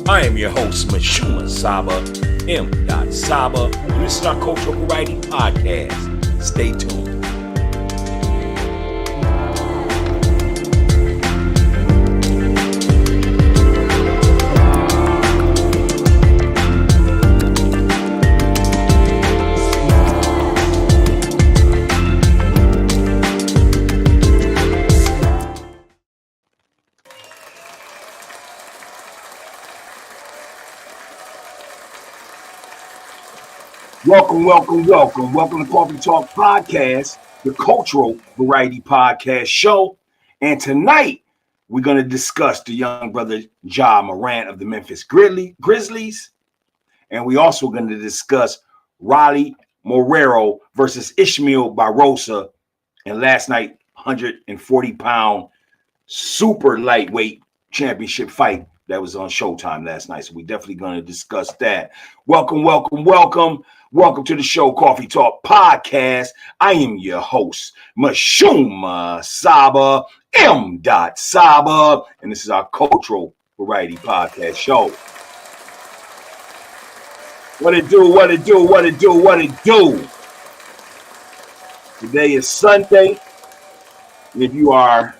I am your host, Mashuma Saba, M. Saba, and this is our Cultural Variety Podcast. Stay tuned. Welcome to Coffee Talk Podcast, the Cultural Variety Podcast show. And tonight, we're going to discuss the young brother Morant of the Memphis Grizzlies. And we also going to discuss Morero versus Ishmael Barroso in last night 140-pound super lightweight championship fight that was on Showtime last night. So we're definitely going to discuss that. Welcome to the show, Coffee Talk Podcast. I am your host, Mashuma Saba, M. Saba, and this is our Cultural Variety Podcast show. What it do? Today is Sunday. And if you are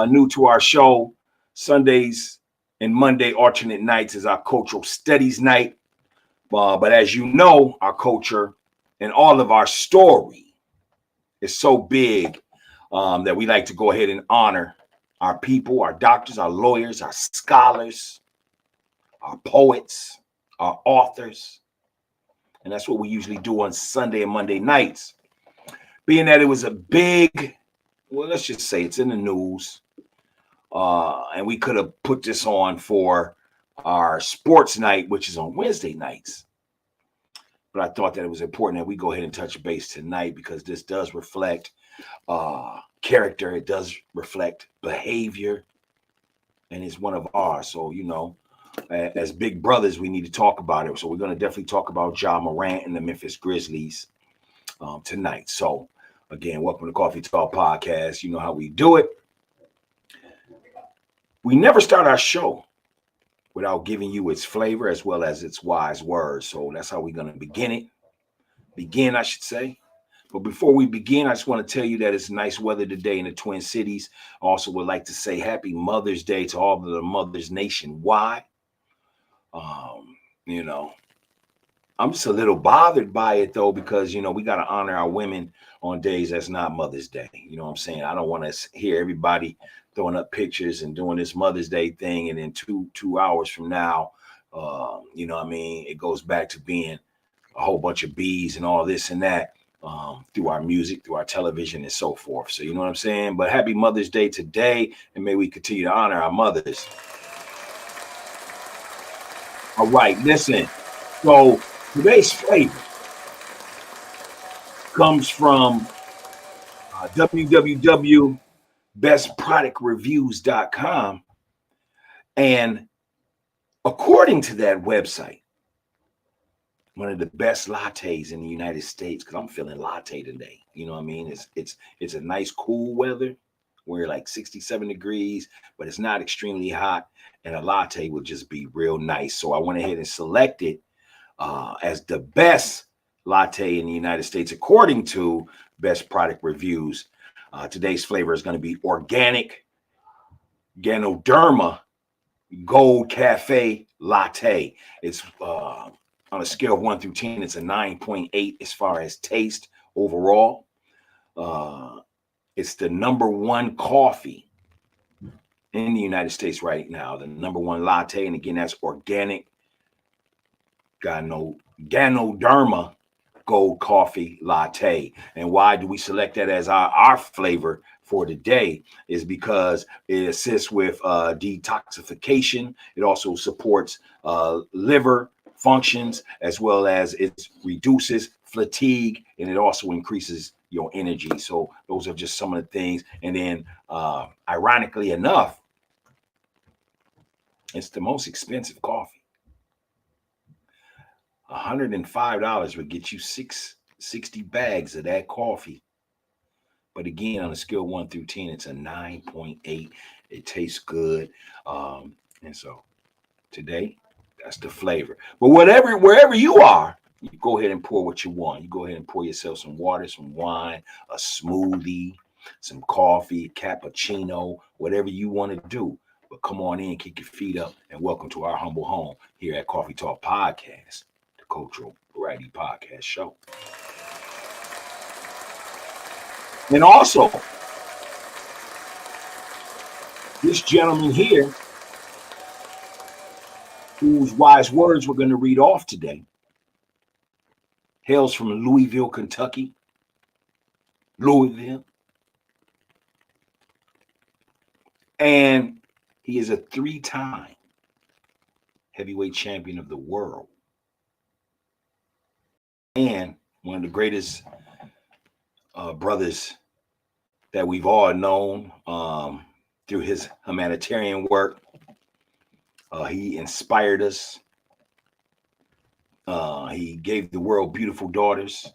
new to our show, Sundays and Monday alternate nights is our cultural studies night. But as you know, our culture and all of our story is so big that we like to go ahead and honor our people, our doctors, our lawyers, our scholars, our poets, our authors. And that's what we usually do on Sunday and Monday nights. Being that it was a big, well, let's just say it's in the news. And we could have put this on for our sports night, which is on Wednesday nights. But I thought that it was important that we go ahead and touch base tonight because this does reflect character. It does reflect behavior. And it's one of ours. So, you know, as big brothers, we need to talk about it. So we're going to definitely talk about Morant and the Memphis Grizzlies tonight. So, again, welcome to Coffee Talk Podcast. You know how we do it. We never start our show without giving you its flavor as well as its wise words. So that's how we're going to begin, I should say. But before we begin, I just want to tell you that it's nice weather today in the Twin Cities. I also would like to say happy Mother's Day to all of the mothers nationwide. You know, I'm just a little bothered by it, though, because, you know, we got to honor our women on days that's not Mother's Day. You know what I'm saying? I don't want to hear everybody throwing up pictures and doing this Mother's Day thing. And then two hours from now, you know what I mean? It goes back to being a whole bunch of bees and all this and that through our music, through our television and so forth. So, you know what I'm saying? But happy Mother's Day today. And may we continue to honor our mothers. All right, listen. So today's flavor comes from www.bestproductreviews.com. And according to that website, one of the best lattes in the United States, because I'm feeling latte today. You know what I mean? It's a nice cool weather. We're like 67 degrees, but it's not extremely hot. And a latte would just be real nice. So I went ahead and selected as the best latte in the United States, according to Best Product Reviews. Today's flavor is going to be organic Ganoderma Gold Cafe Latte. It's on a scale of 1 through 10, it's a 9.8 as far as taste overall. It's the number one coffee in the United States right now, the number one latte. And again, that's organic Ganoderma Gold Coffee Latte. And why do we select that as our flavor for today is because it assists with detoxification. It also supports liver functions, as well as it reduces fatigue, and it also increases your energy. So those are just some of the things. And then ironically enough, it's the most expensive coffee. $105 would get you 60 bags of that coffee. But again, on a scale 1 through 10, it's a 9.8. It tastes good. And so today, That's the flavor. But wherever you are, you go ahead and pour what you want. You go ahead and pour yourself some water, some wine, a smoothie, some coffee, cappuccino, whatever you want to do. But come on in, kick your feet up, and welcome to our humble home here at Coffee Talk Podcast, the Cultural Variety Podcast Show. And also, this gentleman here, whose wise words we're going to read off today, hails from Louisville, Kentucky. Louisville. And he is a 3-time heavyweight champion of the world. And one of the greatest brothers that we've all known through his humanitarian work. He inspired us. He gave the world beautiful daughters.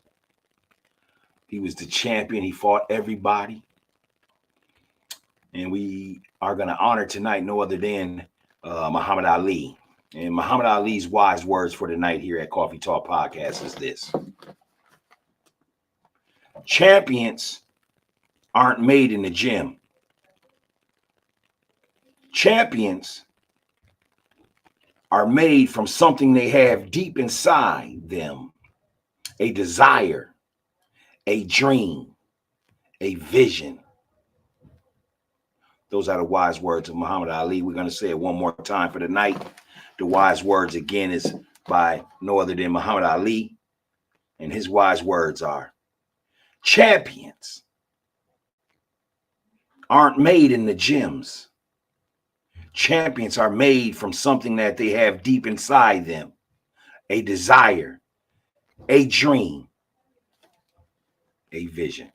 He was the champion. He fought everybody. And we are going to honor tonight no other than Muhammad Ali. And Muhammad Ali's wise words for tonight here at Coffee Talk Podcast is this: champions aren't made in the gym. Champions are made from something they have deep inside them: a desire, a dream, a vision. Those are the wise words of Muhammad Ali. We're going to say it one more time for the night. The wise words again is by no other than Muhammad Ali. And his wise words are: champions aren't made in the gyms. Champions are made from something that they have deep inside them: a desire, a dream, a vision.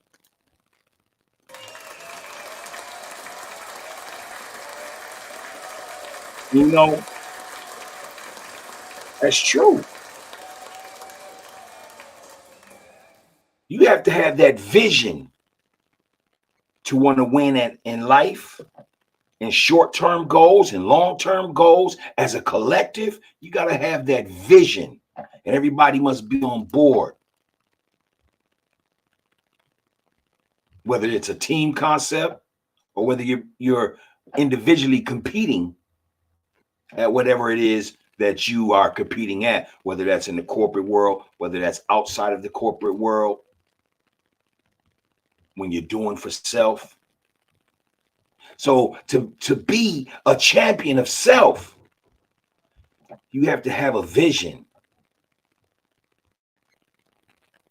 You know, that's true. You have to have that vision to want to win in life, in short-term goals and long-term goals. As a collective, you got to have that vision, and everybody must be on board. Whether it's a team concept or whether you're individually competing at whatever it is that you are competing at, whether that's in the corporate world, whether that's outside of the corporate world, when you're doing for self. So to be a champion of self, you have to have a vision.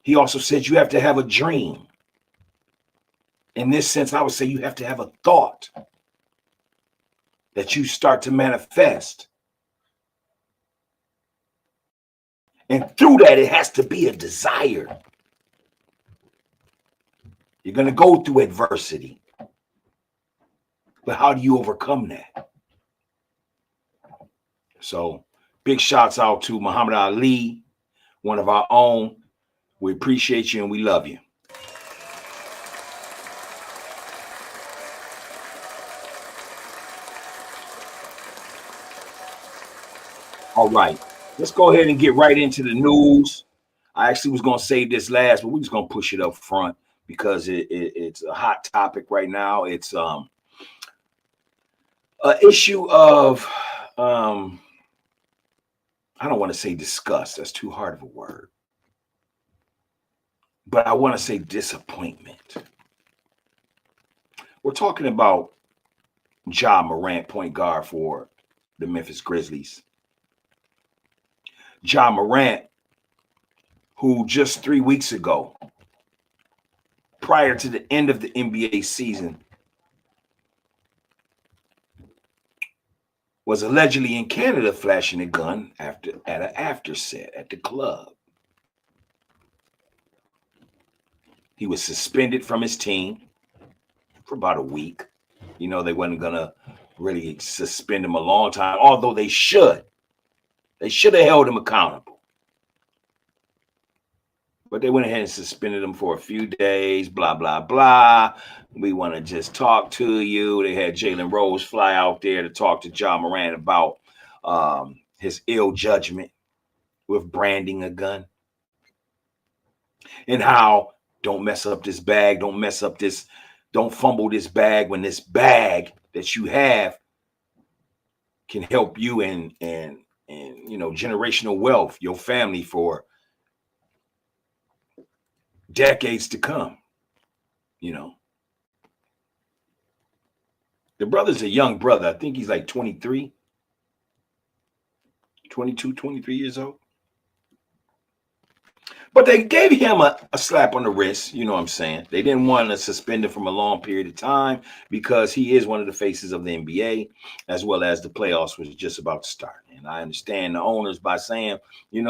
He also said you have to have a dream. In this sense, I would say you have to have a thought that you start to manifest. And through that, it has to be a desire. You're going to go through adversity. But how do you overcome that? So big shouts out to Muhammad Ali, one of our own. We appreciate you and we love you. All right, let's go ahead and get right into the news. I actually was going to save this last, but we're just going to push it up front because it's a hot topic right now. It's an issue of, I don't want to say disgust. That's too hard of a word. But I want to say disappointment. We're talking about Morant, point guard for the Memphis Grizzlies. Morant, who just 3 weeks ago, prior to the end of the NBA season, was allegedly in Canada flashing a gun at an after set at the club. He was suspended from his team for about a week. You know, they wasn't going to really suspend him a long time, although they should. They should have held him accountable. But they went ahead and suspended him for a few days, blah, blah, blah. We want to just talk to you. They had Jalen Rose fly out there to talk to Morant about his ill judgment with branding a gun, and how don't mess up this bag, don't fumble this bag when this bag that you have can help you and generational wealth, your family for decades to come. The brother's a young brother. I think he's like 23, 22, 23 years old. But they gave him a slap on the wrist, you know what I'm saying? They didn't want to suspend him from a long period of time because he is one of the faces of the NBA, as well as the playoffs was just about to start. And I understand the owners by saying, you're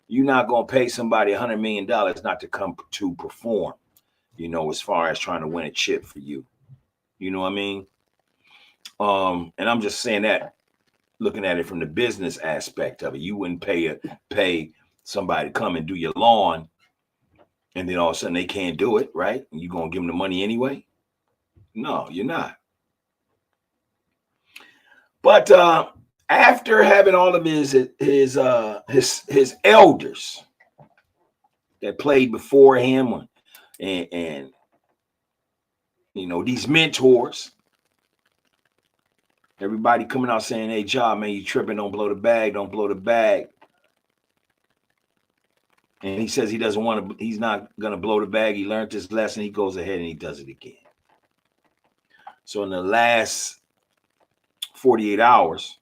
not going to pay somebody $100 million not to come to perform, as far as trying to win a chip for you. You know what I mean? And I'm just saying that, looking at it from the business aspect of it. You wouldn't pay somebody to come and do your lawn, and then all of a sudden they can't do it, right? And you're going to give them the money anyway? No, you're not. But after having all of his elders that played before him and these mentors, everybody coming out saying, hey, Ja, man, you tripping, don't blow the bag. And he says he's not going to blow the bag. He learned his lesson. He goes ahead and he does it again. So in the last 48 hours,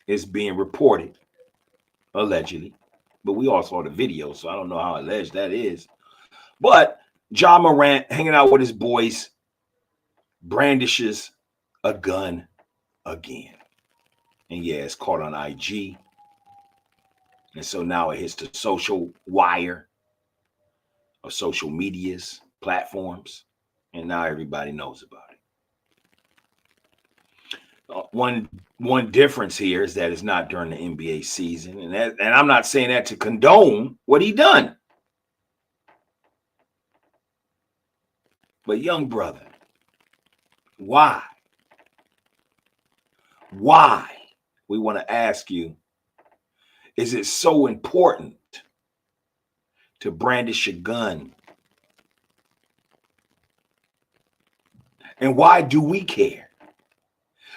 it's being reported, allegedly. But we all saw the video, so I don't know how alleged that is. But Ja Morant, hanging out with his boys, brandishes a gun again. And yeah, it's caught on IG. And so now it hits the social wire of social medias, platforms, and now everybody knows about it. One difference here is that it's not during the NBA season, and I'm not saying that to condone what he done. But young brother, why? Why? We want to ask you, is it so important to brandish a gun? And why do we care?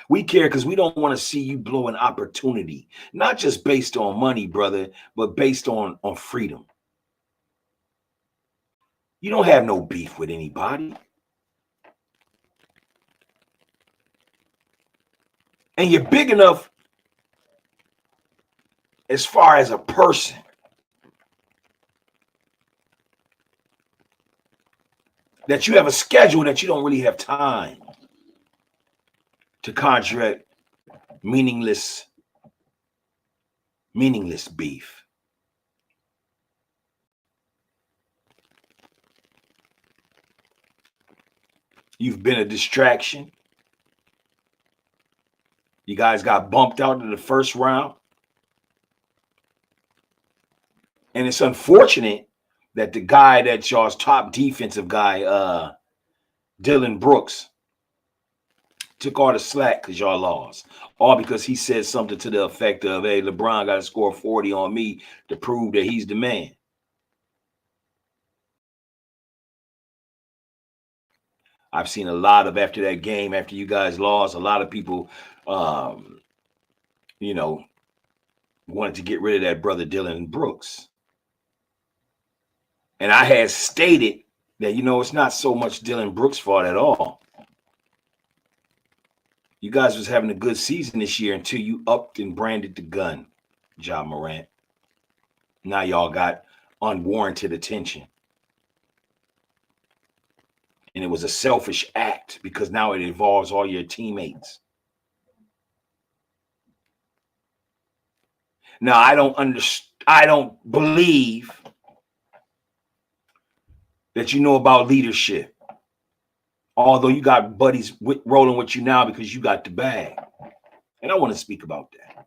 We care because we don't want to see you blow an opportunity, not just based on money, brother, but based on freedom. You don't have no beef with anybody. And you're big enough as far as a person that you have a schedule that you don't really have time to conjure meaningless beef. You've been a distraction. You guys got bumped out in the first round. And it's unfortunate that the guy that's y'all's top defensive guy, Dylan Brooks, took all the slack because y'all lost. All because he said something to the effect of, hey, LeBron got to score 40 on me to prove that he's the man. I've seen a lot of, after that game, after you guys lost, a lot of people, wanted to get rid of that brother Dylan Brooks. And I had stated that, it's not so much Dylan Brooks' fault at all. You guys was having a good season this year until you upped and branded the gun, Ja Morant. Now y'all got unwarranted attention. And it was a selfish act because now it involves all your teammates. Now, I don't believe that you know about leadership. Although you got buddies rolling with you now because you got the bag. And I want to speak about that.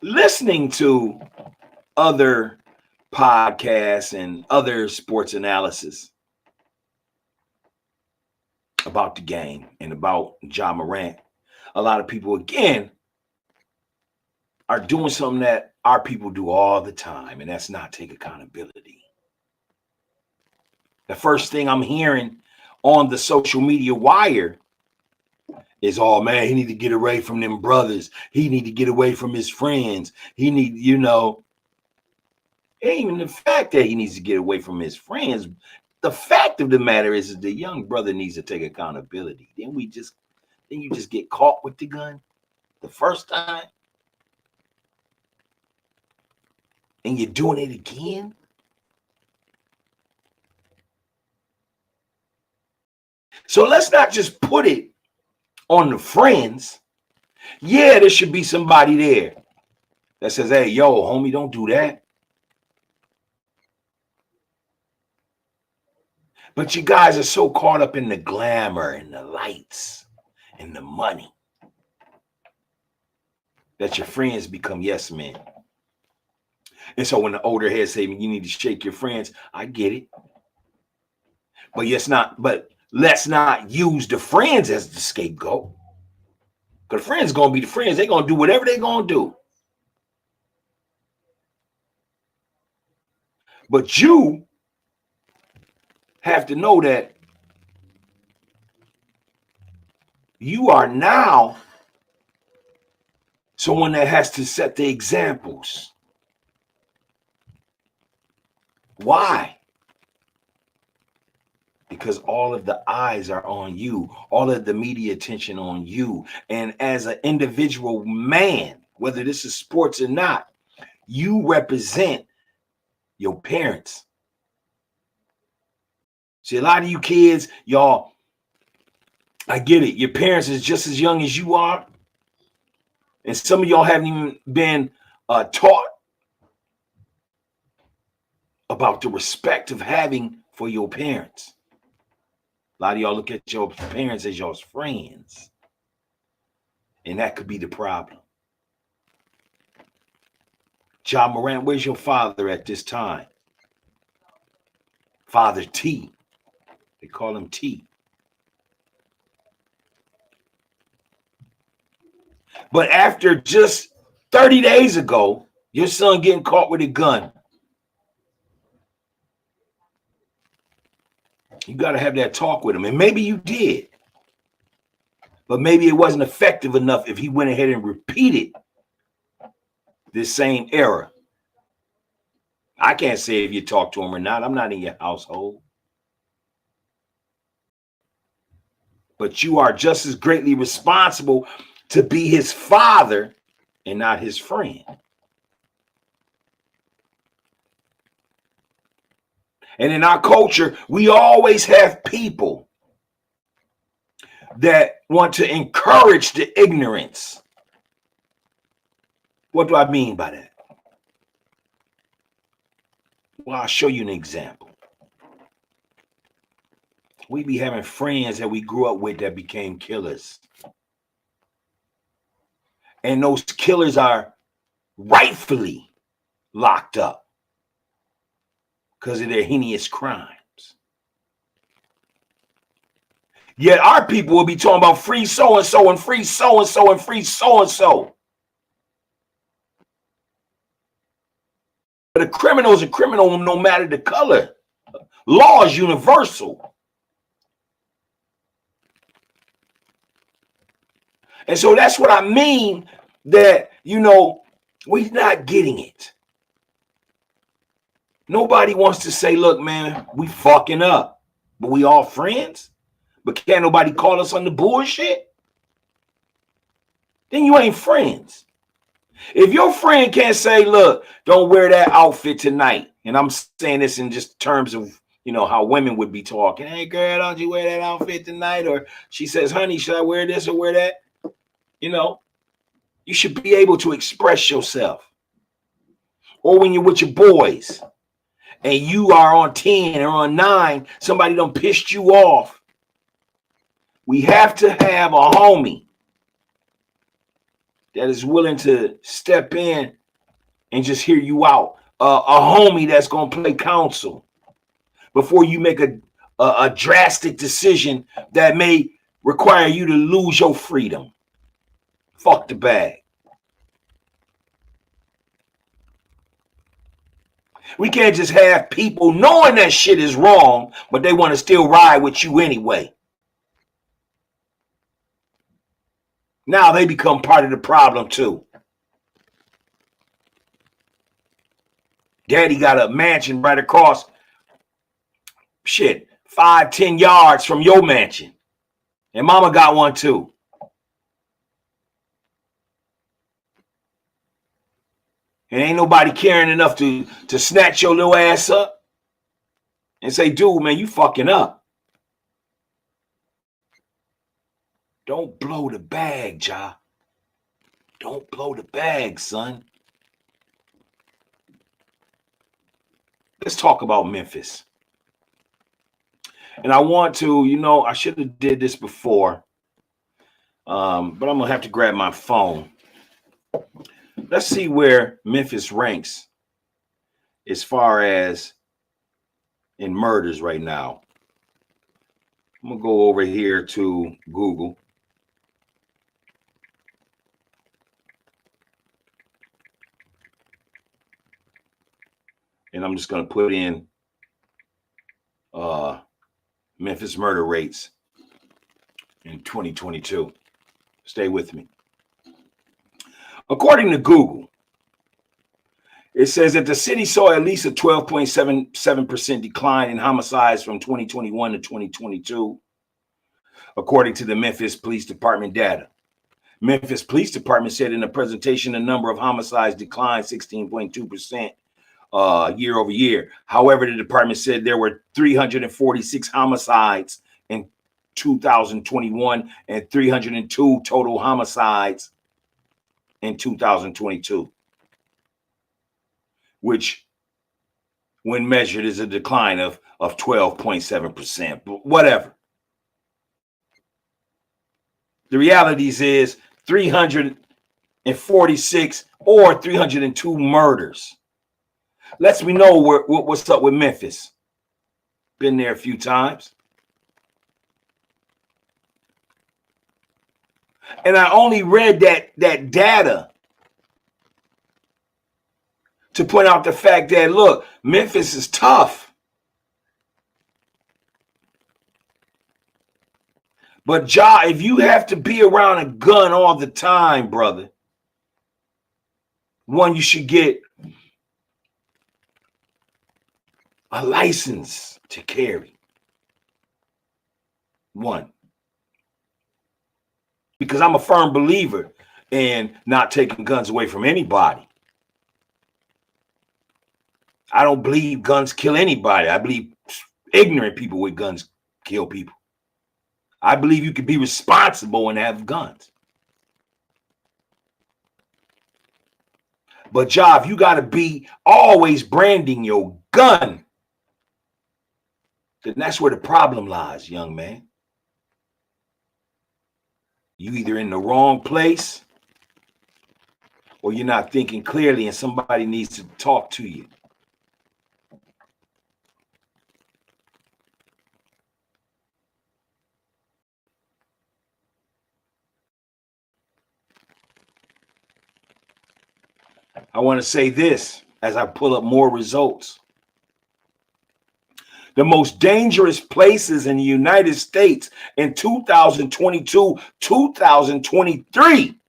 Listening to other podcasts and other sports analysis, about the game and about Ja Morant, a lot of people, again, are doing something that our people do all the time, and that's not take accountability. The first thing I'm hearing on the social media wire is, oh man, he need to get away from them brothers. He need to get away from his friends. He need, it ain't even the fact that he needs to get away from his friends. The fact of the matter is the young brother needs to take accountability. Then you just get caught with the gun the first time, and you're doing it again. So let's not just put it on the friends. Yeah, there should be somebody there that says, hey, yo, homie, don't do that. But you guys are so caught up in the glamour and the lights and the money that your friends become yes men. And so when the older heads say you need to shake your friends, I get it. But let's not use the friends as the scapegoat. Because friends gonna be the friends. They're gonna do whatever they're gonna do. But you have to know that you are now someone that has to set the examples. Why? Because all of the eyes are on you, all of the media attention on you. And as an individual man, whether this is sports or not, you represent your parents. See, a lot of you kids, y'all, I get it. Your parents is just as young as you are. And some of y'all haven't even been taught about the respect of having for your parents. A lot of y'all look at your parents as y'all's friends. And that could be the problem. Ja Morant, where's your father at this time? Father T. They call him T. But after just 30 days ago, your son getting caught with a gun, you got to have that talk with him. And maybe you did. But maybe it wasn't effective enough if he went ahead and repeated this same error. I can't say if you talk to him or not. I'm not in your household. But you are just as greatly responsible to be his father and not his friend. And in our culture, we always have people that want to encourage the ignorance. What do I mean by that? Well, I'll show you an example. We be having friends that we grew up with that became killers. And those killers are rightfully locked up because of their heinous crimes. Yet our people will be talking about free so-and-so and free so-and-so and free so-and-so. But a criminal is a criminal no matter the color. Law is universal. And so that's what I mean that, we're not getting it. Nobody wants to say, look, man, we fucking up, but we all friends. But can't nobody call us on the bullshit? Then you ain't friends. If your friend can't say, look, don't wear that outfit tonight. And I'm saying this in just terms of, how women would be talking. Hey, girl, don't you wear that outfit tonight? Or she says, honey, should I wear this or wear that? You should be able to express yourself. Or when you're with your boys and you are on 10 or on 9, somebody done pissed you off. We have to have a homie that is willing to step in and just hear you out. A homie that's going to play counsel before you make a drastic decision that may require you to lose your freedom. Fuck the bag. We can't just have people knowing that shit is wrong, but they want to still ride with you anyway. Now they become part of the problem too. Daddy got a mansion right across, 5-10 yards from your mansion. And mama got one too. And ain't nobody caring enough to snatch your little ass up and say, dude, man, you fucking up. Don't blow the bag, Ja. Don't blow the bag, son. Let's talk about Memphis. And I want to, I should have did this before, but I'm going to have to grab my phone. Let's see where Memphis ranks as far as in murders right now. I'm going to go over here to Google. And I'm just going to put in Memphis murder rates in 2022. Stay with me. According to Google, it says that the city saw at least a 12.77% decline in homicides from 2021 to 2022, according to the Memphis Police Department data. Memphis Police Department said in a presentation the number of homicides declined 16.2% year over year. However, the department said there were 346 homicides in 2021 and 302 total homicides in 2022, which when measured is a decline of 12.7%. But whatever. The realities is 346 or 302 murders. Lets me know what's up with Memphis. Been there a few times. And I only read that data to point out the fact that, look, Memphis is tough. But Ja, if you have to be around a gun all the time, brother, one, you should get a license to carry. One. Because I'm a firm believer in not taking guns away from anybody. I don't believe guns kill anybody. I believe ignorant people with guns kill people. I believe you can be responsible and have guns. But Ja, if you got to be always branding your gun, then that's where the problem lies, young man. You either in the wrong place or you're not thinking clearly and somebody needs to talk to you. I want to say this as I pull up more results. The most dangerous places in the United States in 2022, 2023.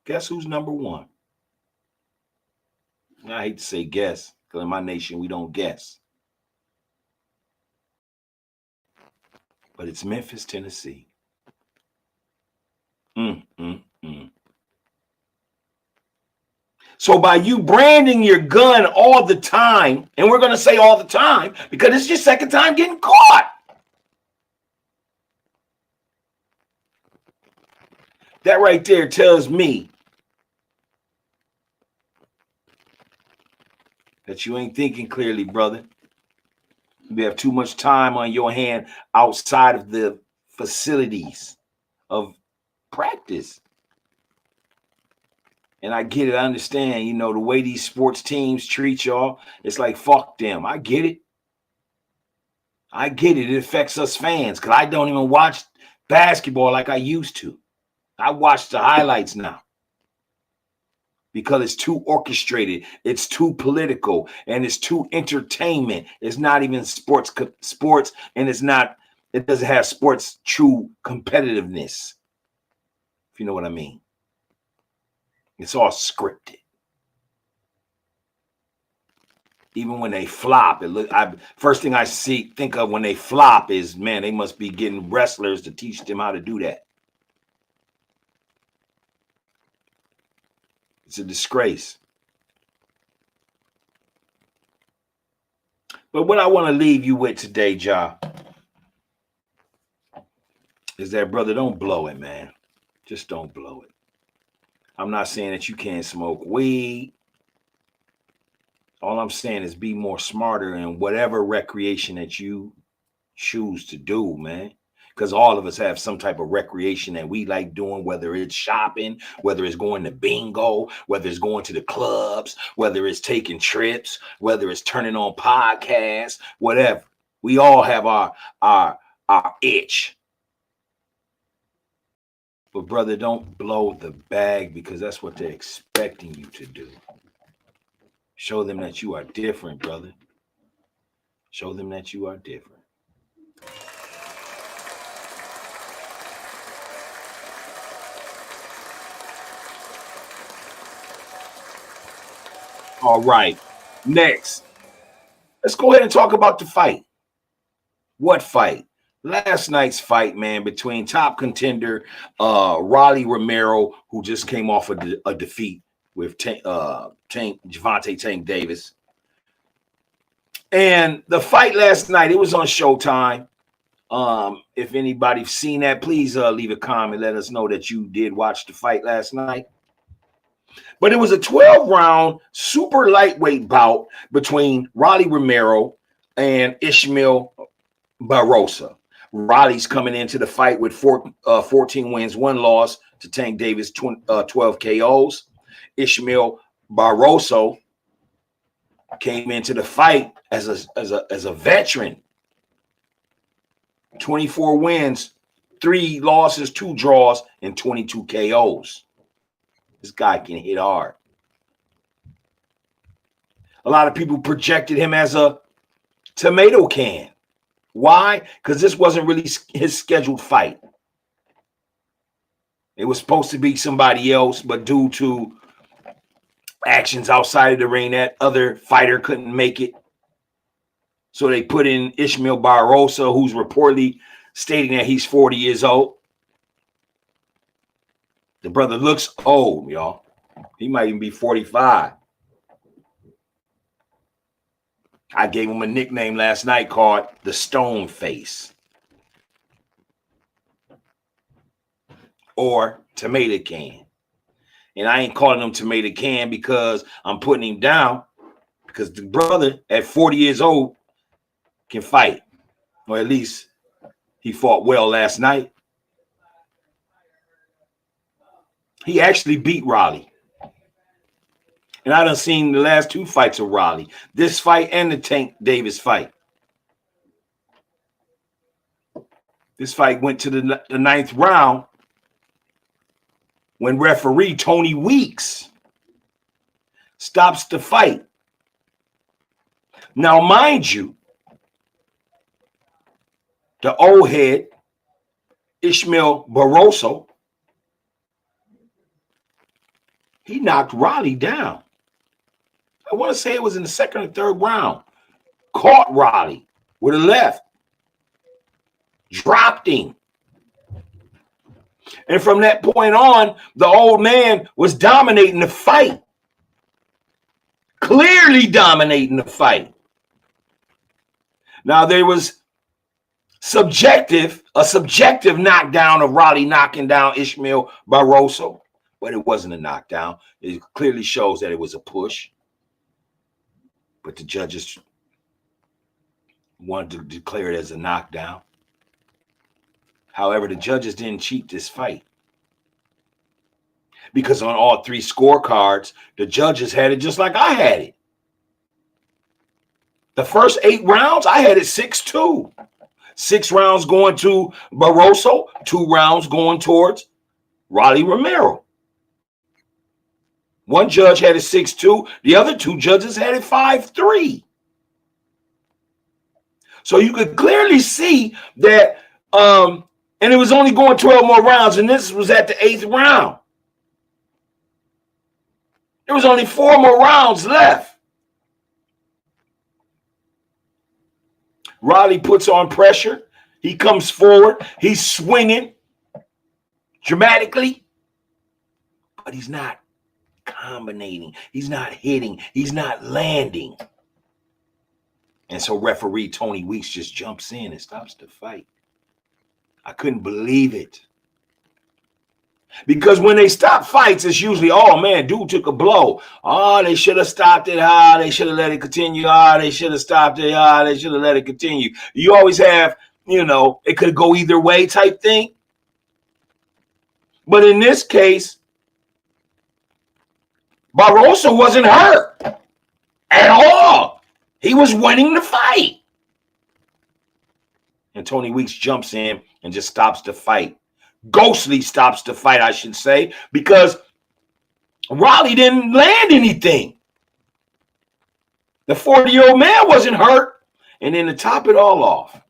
Guess who's number one? I hate to say guess, because in my nation, we don't guess. But it's Memphis, Tennessee. So by you branding your gun all the time, and we're going to say all the time, because it's your second time getting caught. That right there tells me that you ain't thinking clearly, brother. You have too much time on your hand outside of the facilities of practice. And I get it. I understand, the way these sports teams treat y'all. It's like, fuck them. I get it. I get it. It affects us fans because I don't even watch basketball like I used to. I watch the highlights now because it's too orchestrated, it's too political, and it's too entertainment. It's not even sports, and it doesn't have sports true competitiveness, if you know what I mean. It's all scripted. Even when they flop, first thing I think of when they flop is, man, they must be getting wrestlers to teach them how to do that. It's a disgrace. But what I want to leave you with today, Ja, is that, brother, don't blow it, man. Just don't blow it. I'm not saying that you can't smoke weed. All I'm saying is be more smarter in whatever recreation that you choose to do, man. Because all of us have some type of recreation that we like doing, whether it's shopping, whether it's going to bingo, whether it's going to the clubs, whether it's taking trips, whether it's turning on podcasts, whatever. We all have our itch. But brother, don't blow the bag because that's what they're expecting you to do. Show them that you are different, brother. Show them that you are different. All right. Next, let's go ahead and talk about the fight. What fight? Last night's fight, man, between top contender Romero, who just came off a defeat with Gervonta Tank Davis. And the fight last night, it was on Showtime. If anybody's seen that, please leave a comment. Let us know that you did watch the fight last night. But it was a 12-round super lightweight bout between Romero and Ishmael Barroso. Raleigh's coming into the fight with 14 wins, 1 loss to Tank Davis, 12 KOs. Ishmael Barroso came into the fight as a veteran. 24 wins, 3 losses, 2 draws, and 22 KOs. This guy can hit hard. A lot of people projected him as a tomato can. Why? Because this wasn't really his scheduled fight. It was supposed to be somebody else, but due to actions outside of the ring, that other fighter couldn't make it. So they put in Ishmael Barroso, who's reportedly stating that he's 40 years old. The brother looks old, y'all. He might even be 45. I gave him a nickname last night called the Stone Face or Tomato Can. And I ain't calling him Tomato Can because I'm putting him down, because the brother at 40 years old can fight. Or at least he fought well last night. He actually beat Raleigh. And I done seen the last 2 fights of Raleigh. This fight and the Tank Davis fight. This fight went to the 9th round when referee Tony Weeks stops the fight. Now, mind you, the old head, Ishmael Barroso, he knocked Raleigh down. I want to say it was in the 2nd or 3rd round. Caught Raleigh with a left. Dropped him. And from that point on, the old man was dominating the fight. Clearly dominating the fight. Now, there was a subjective knockdown of Raleigh knocking down Ishmael Barroso, but it wasn't a knockdown. It clearly shows that it was a push. But the judges wanted to declare it as a knockdown. However, the judges didn't cheat this fight, because on all 3 scorecards, the judges had it just like I had it. The first 8 rounds, I had it 6-2. 6 rounds going to Barroso, 2 rounds going towards Romero. One judge had it 6-2. The other 2 judges had it 5-3. So you could clearly see that, and it was only going 12 more rounds, and this was at the 8th round. There was only 4 more rounds left. Riley puts on pressure. He comes forward. He's swinging dramatically, but he's not combinating. He's not hitting. He's not landing. And so referee Tony Weeks just jumps in and stops the fight. I couldn't believe it. Because when they stop fights, it's usually, oh, man, dude took a blow. Oh, they should have stopped it. Ah, they should have let it continue. Ah, they should have stopped it. Ah, they should have let it continue. You always have, it could go either way type thing. But in this case, Barroso wasn't hurt at all. He was winning the fight. And Tony Weeks jumps in and just stops the fight. Ghostly stops the fight, I should say, because Riley didn't land anything. The 40-year-old man wasn't hurt. And then to top it all off,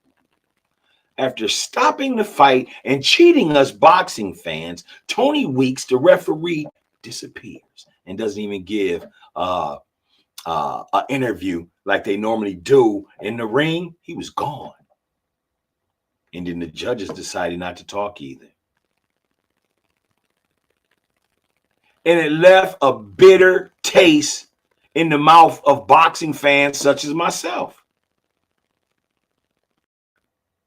after stopping the fight and cheating us boxing fans, Tony Weeks, the referee, disappears and doesn't even give an interview like they normally do in the ring. He was gone. And then the judges decided not to talk either. And it left a bitter taste in the mouth of boxing fans such as myself.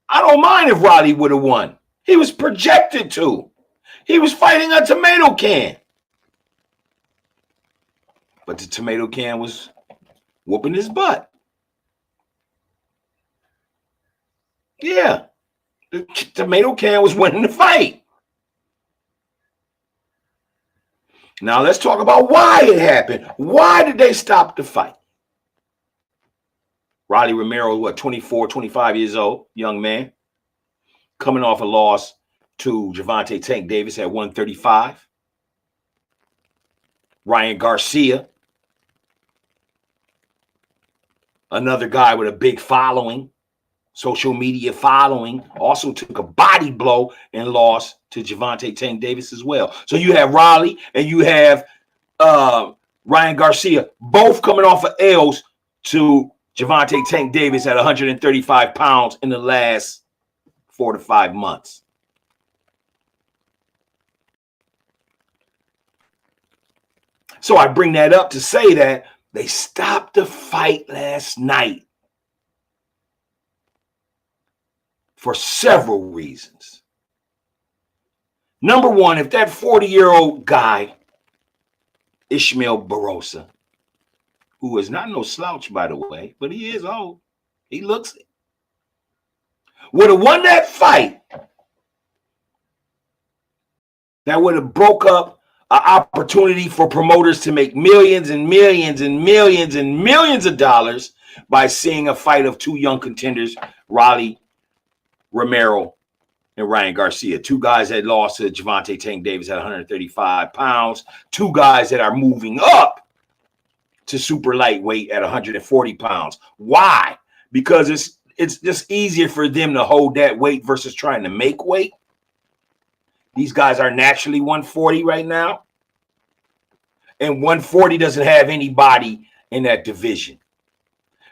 I don't mind if Riley would have won. He was projected to. He was fighting a tomato can. But the tomato can was whooping his butt. Yeah. The tomato can was winning the fight. Now let's talk about why it happened. Why did they stop the fight? Romero, 24, 25 years old, young man, coming off a loss to Gervonta Tank Davis at 135. Ryan Garcia, another guy with a big following, social media following, also took a body blow and lost to Gervonta Tank Davis as well. So you have Riley and you have Ryan Garcia, both coming off of L's to Gervonta Tank Davis at 135 pounds in the last 4 to 5 months. So I bring that up to say that they stopped the fight last night for several reasons. Number one, if that 40-year-old guy, Ishmael Barroso, who is not no slouch, by the way, but he is old, he looks it, would have won that fight, that would have broke up an opportunity for promoters to make millions and millions and millions and millions of dollars by seeing a fight of 2 young contenders, Romero and Ryan Garcia. 2 guys that lost to Gervonta Tank Davis at 135 pounds. 2 guys that are moving up to super lightweight at 140 pounds. Why? Because it's just easier for them to hold that weight versus trying to make weight. These guys are naturally 140 right now. And 140 doesn't have anybody in that division.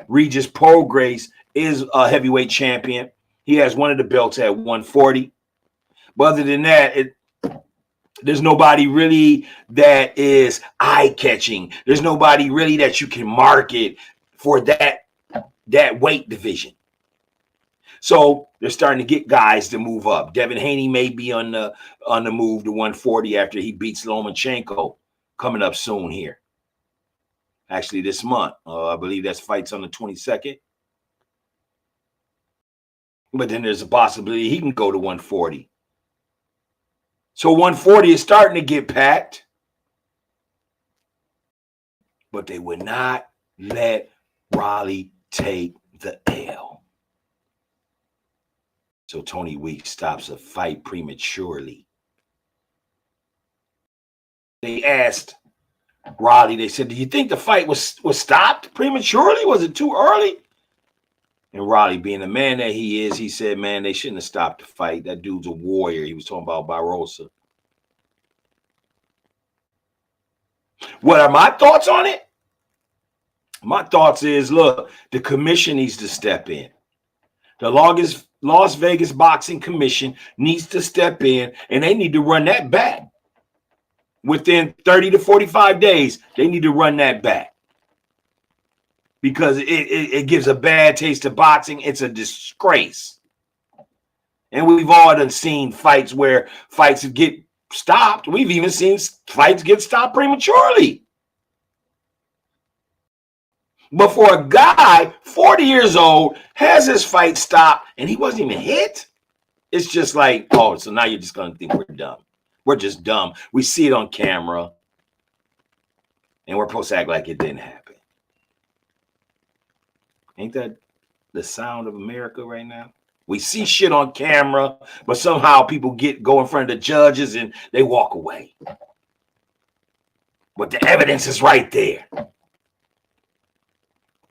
Regis Prograis is a heavyweight champion. He has one of the belts at 140. But other than that, there's nobody really that is eye-catching. There's nobody really that you can market for that weight division. So they're starting to get guys to move up. Devin Haney may be on the move to 140 after he beats Lomachenko coming up soon here. Actually, this month. I believe that's fights on the 22nd. But then there's a possibility he can go to 140. So 140 is starting to get packed. But they would not let Riley take the L. So Tony Weeks stops a fight prematurely. They asked Raleigh, they said, do you think the fight was stopped prematurely? Was it too early? And Raleigh, being the man that he is, he said, man, they shouldn't have stopped the fight. That dude's a warrior. He was talking about Barroso. What are my thoughts on it? My thoughts is, look, the commission needs to step in. The Las Vegas Boxing Commission needs to step in, and they need to run that back. Within 30 to 45 days, they need to run that back. Because it gives a bad taste to boxing. It's a disgrace. And we've all done seen fights where fights get stopped. We've even seen fights get stopped prematurely. But for a guy 40 years old, has his fight stopped and he wasn't even hit, it's just like, oh, so now you're just going to think we're dumb. We're just dumb. We see it on camera and we're supposed to act like it didn't happen. Ain't that the sound of America right now? We see shit on camera, but somehow people go in front of the judges and they walk away. But the evidence is right there.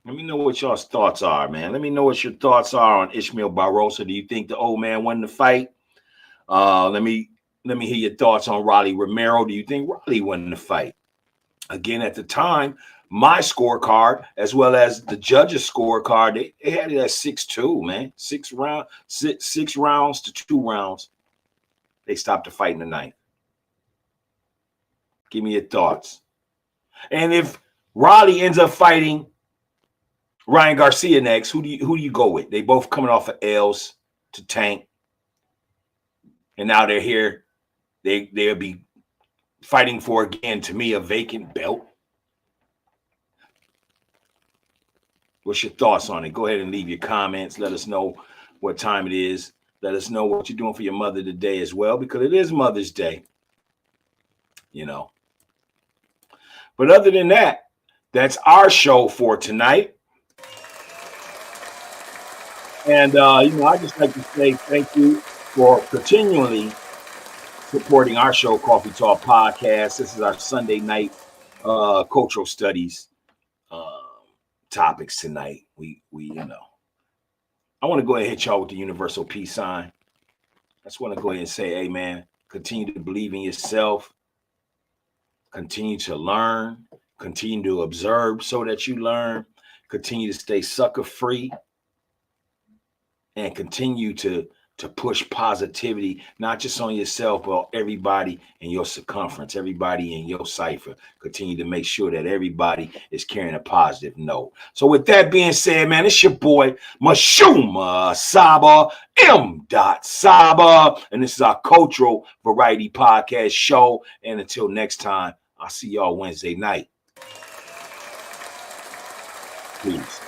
Let me know what y'all's thoughts are, man. Let me know what your thoughts are on Ishmael Barroso. Do you think the old man won the fight? Let me hear your thoughts on Romero. Do you think Raleigh won the fight? Again, at the time, my scorecard, as well as the judges' scorecard, they had it at 6-2, man. Six rounds to 2 rounds. They stopped the fight in the ninth. Give me your thoughts. And if Raleigh ends up fighting Ryan Garcia next, who do you go with? They both coming off of L's to Tank. And now they're here. They'll be fighting for, again, to me, a vacant belt. What's your thoughts on it? Go ahead and leave your comments. Let us know what time it is. Let us know what you're doing for your mother today as well, because it is Mother's Day, you know. But other than that, that's our show for tonight. And, I just like to say thank you for continually supporting our show, Coffee Talk Podcast. This is our Sunday night cultural studies topics tonight. We I want to go ahead and hit y'all with the universal peace sign. I just want to go ahead and say, hey, man, continue to believe in yourself. Continue to learn. Continue to observe so that you learn. Continue to stay sucker free. And continue to push positivity, not just on yourself, but everybody in your circumference, everybody in your cipher. Continue to make sure that everybody is carrying a positive note. So with that being said, man, it's your boy, Mashuma Saba, M. Saba, and this is our Cultural Variety Podcast show. And until next time, I'll see y'all Wednesday night. Peace.